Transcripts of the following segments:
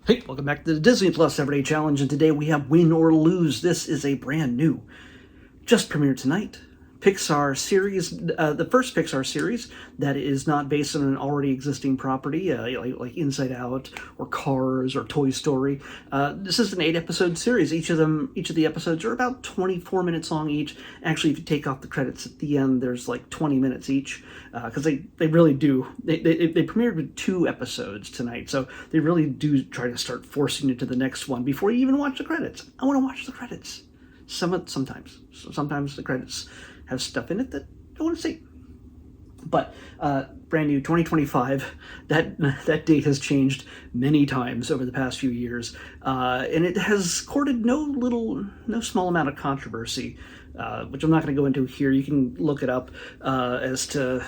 Hey, welcome back to the Disney Plus Everyday Challenge, and today we have Win or Lose. This is a brand new, just premiered tonight, Pixar series, the first Pixar series that is not based on an already existing property, like Inside Out or Cars or Toy Story. This is an 8-episode series. Each of the episodes are about 24 minutes long each. Actually, if you take off the credits at the end, there's like 20 minutes each, because they really do. They premiered with 2 episodes tonight, so they really do try to start forcing you to the next one before you even watch the credits. I want to watch the credits. Sometimes the credits have stuff in it that I want to see. But brand new 2025, that date has changed many times over the past few years, and it has courted no small amount of controversy, which I'm not going to go into here. You can look it up as to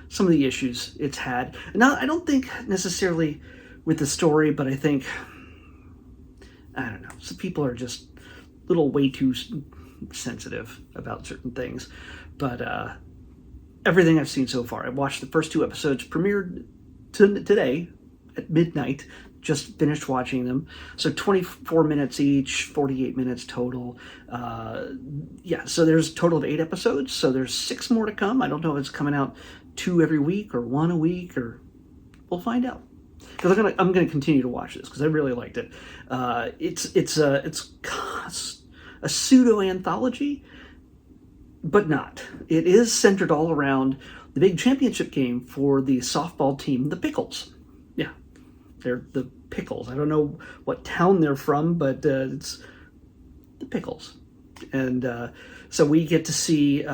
some of the issues it's had. Now, I don't think necessarily with the story, but I think, I don't know, some people are just a little way too sensitive about certain things. But everything I've seen so far, I watched the first 2 episodes, premiered today at midnight, just finished watching them. So 24 minutes each, 48 minutes total. Yeah, so there's a total of 8 episodes, so there's 6 more to come. I don't know if it's coming out 2 every week or 1 a week, or we'll find out. Because I'm gonna continue to watch this because I really liked it. It's a pseudo anthology, but not. It is centered all around the big championship game for the softball team, the Pickles. Yeah, they're the Pickles. I don't know what town they're from, but it's the Pickles. And so we get to see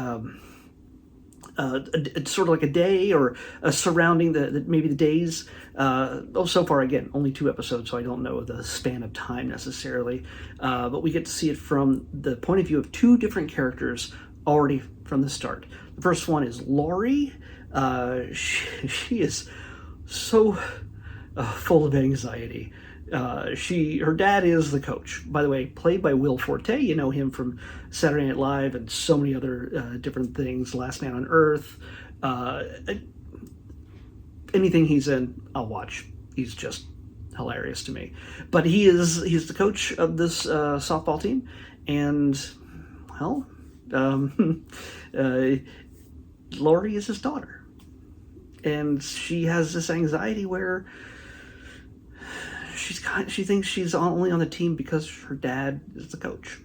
it's sort of like a day or surrounding maybe the days. So far, again, only 2 episodes, so I don't know the span of time necessarily. But we get to see it from the point of view of 2 different characters already from the start. The first one is Laurie. She is so full of anxiety. Her dad is the coach, by the way, played by Will Forte. You know him from Saturday Night Live and so many other different things. Last Man on Earth. Anything he's in, I'll watch. He's just hilarious to me. But he's the coach of this softball team, and well, Laurie is his daughter, and she has this anxiety where she thinks she's only on the team because her dad is the coach,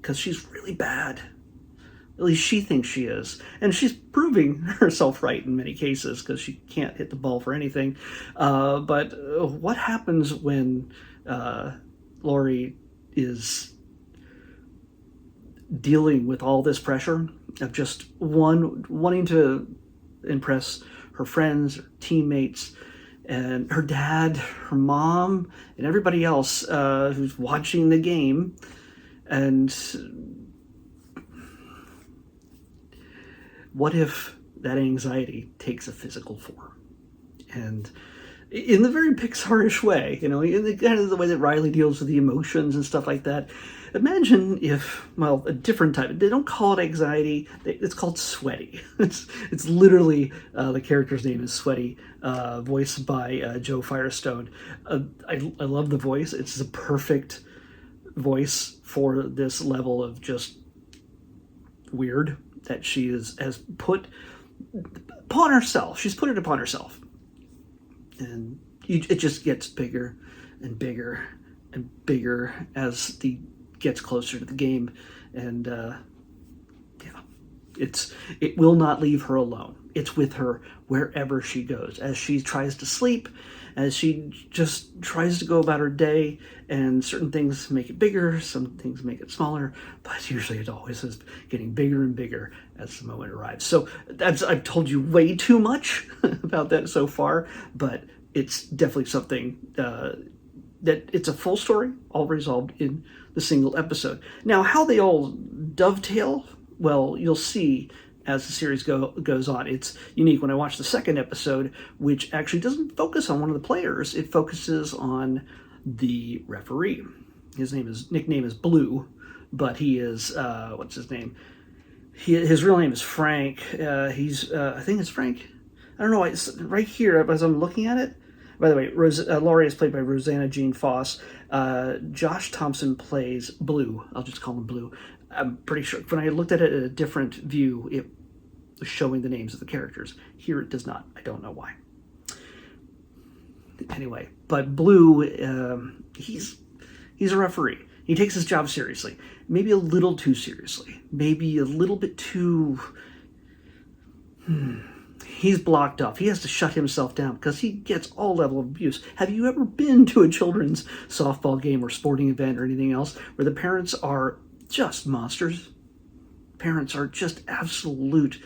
because she's really bad. At least she thinks she is, and she's proving herself right in many cases because she can't hit the ball for anything. But what happens when Laurie is dealing with all this pressure of just wanting to impress her friends, her teammates, and her dad, her mom, and everybody else who's watching the game? And what if that anxiety takes a physical form? And in the very Pixar-ish way, in the kind of the way that Riley deals with the emotions and stuff like that. Imagine if, well, a different type. They don't call it anxiety. It's called Sweaty. It's literally, the character's name is Sweaty, voiced by Joe Firestone. I love the voice. It's the perfect voice for this level of just weird that she has put upon herself. She's put it upon herself. And it just gets bigger and bigger and bigger as gets closer to the game. And yeah, it will not leave her alone. It's with her wherever she goes, as she tries to sleep, as she just tries to go about her day, and certain things make it bigger, some things make it smaller, but usually it always is getting bigger and bigger as the moment arrives. So I've told you way too much about that so far, but it's definitely something that it's a full story, all resolved in the single episode. Now, how they all dovetail, well, you'll see as the series goes on. It's unique. When I watched the second episode, which actually doesn't focus on one of the players, it focuses on the referee. His nickname is Blue, but he is, what's his name? His real name is Frank. I think it's Frank. I don't know. It's right here as I'm looking at it. By the way, Laurie is played by Rosanna Jean Foss. Josh Thompson plays Blue. I'll just call him Blue. I'm pretty sure when I looked at it at a different view, it was showing the names of the characters. Here it does not. I don't know why. Anyway, but Blue, he's a referee. He takes his job seriously. Maybe a little too seriously. Maybe a little bit too... He's blocked off. He has to shut himself down because he gets all level of abuse. Have you ever been to a children's softball game or sporting event or anything else where the parents are just monsters? Parents are just absolute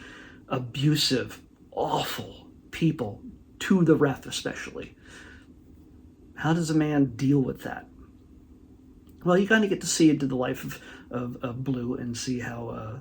abusive, awful people, to the ref especially. How does a man deal with that? Well, you kind of get to see into the life of Blue and see how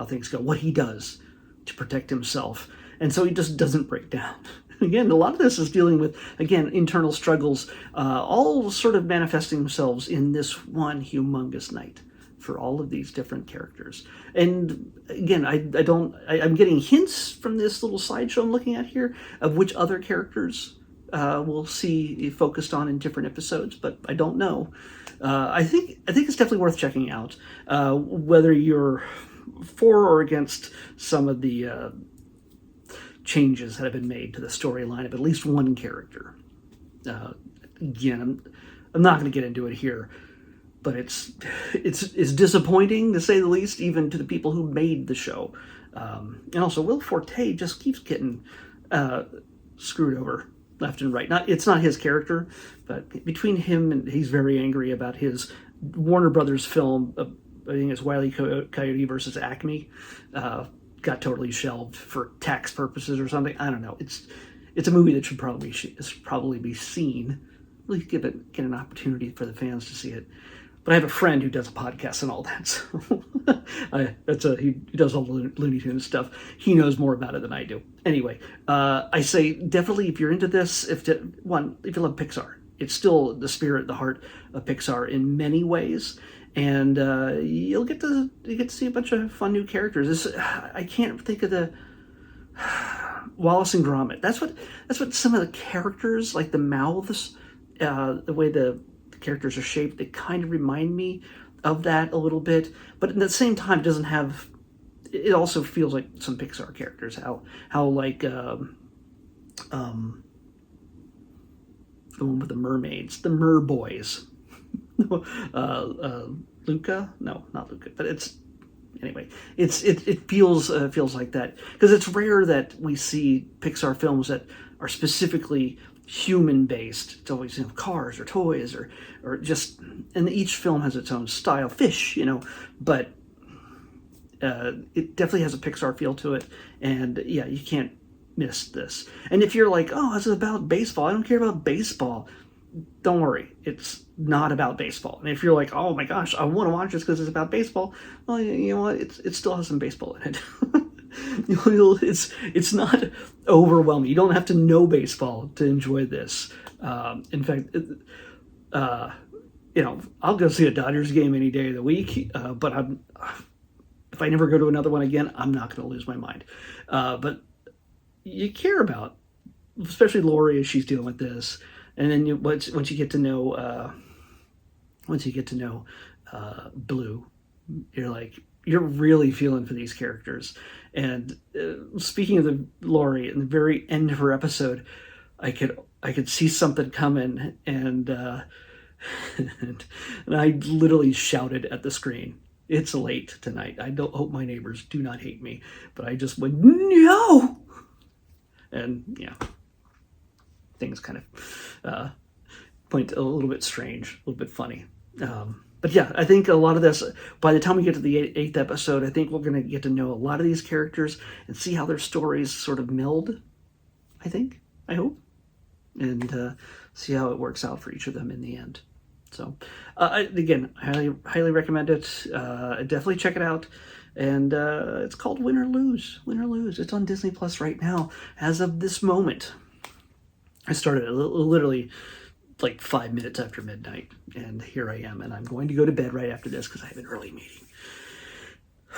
things go, what he does to protect himself. And so he just doesn't break down. Again, a lot of this is dealing with, again, internal struggles, all sort of manifesting themselves in this one humongous night for all of these different characters. And again, I'm getting hints from this little slideshow I'm looking at here of which other characters we'll see focused on in different episodes, but I don't know. I think it's definitely worth checking out, whether you're for or against some of the changes that have been made to the storyline of at least one character. Again, I'm not going to get into it here, but it's disappointing to say the least, even to the people who made the show. And also, Will Forte just keeps getting screwed over left and right. It's not his character, but between him and he's very angry about his Warner Brothers film. I think it's Wile E. Coyote versus Acme. Got totally shelved for tax purposes or something. I don't know. It's a movie that should probably be seen. At least get an opportunity for the fans to see it. But I have a friend who does a podcast and all that, so he does all the Looney Tunes stuff. He knows more about it than I do. Anyway, I say definitely if you're into this, if you love Pixar, it's still the spirit, the heart of Pixar in many ways. And you'll get to see a bunch of fun new characters. I can't think of the Wallace and Gromit. That's what some of the characters, like the mouths, the way the characters are shaped, they kind of remind me of that a little bit. But at the same time, it doesn't have. It also feels like some Pixar characters. How like the one with the mermaids, the Mer Boys. Luca? No, not Luca. But it feels like that because it's rare that we see Pixar films that are specifically human based. It's always cars or toys or just, and each film has its own style. Fish, but it definitely has a Pixar feel to it. And yeah, you can't miss this. And if you're like, oh, it's about baseball, I don't care about baseball. Don't worry, it's not about baseball. And if you're like, oh my gosh, I want to watch this because it's about baseball, well, you know what? It still has some baseball in it. It's not overwhelming. You don't have to know baseball to enjoy this. In fact, I'll go see a Dodgers game any day of the week. But if I never go to another one again, I'm not going to lose my mind. But you care about, especially Laurie as she's dealing with this. And then once you get to know Blue, you're really feeling for these characters. And speaking of the Laurie, in the very end of her episode, I could see something coming, and and I literally shouted at the screen, "It's late tonight. I don't hope my neighbors do not hate me." But I just went, "No!" And yeah. Things kind of point a little bit strange, a little bit funny. But yeah, I think a lot of this, by the time we get to the eighth episode, I think we're going to get to know a lot of these characters and see how their stories sort of meld, I hope, and see how it works out for each of them in the end. So, again, I highly recommend it. Definitely check it out. And it's called Win or Lose. Win or Lose. It's on Disney Plus right now, as of this moment. I started literally like 5 minutes after midnight, and here I am, and I'm going to go to bed right after this because I have an early meeting.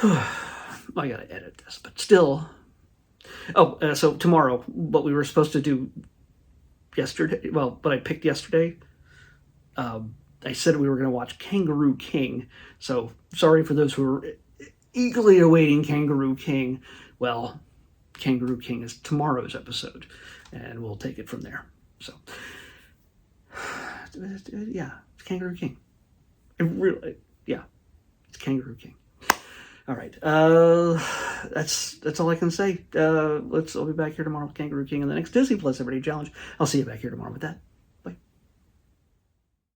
I gotta edit this, but still. So tomorrow, what we were supposed to do yesterday. Well, what I picked yesterday. I said we were going to watch Kangaroo King. So sorry for those who are eagerly awaiting Kangaroo King. Well, Kangaroo King is tomorrow's episode, and we'll take it from there. So, yeah, it's Kangaroo King. Yeah, it's Kangaroo King. All right, that's all I can say. I'll be back here tomorrow with Kangaroo King and the next Disney Plus Everyday Challenge. I'll see you back here tomorrow with that.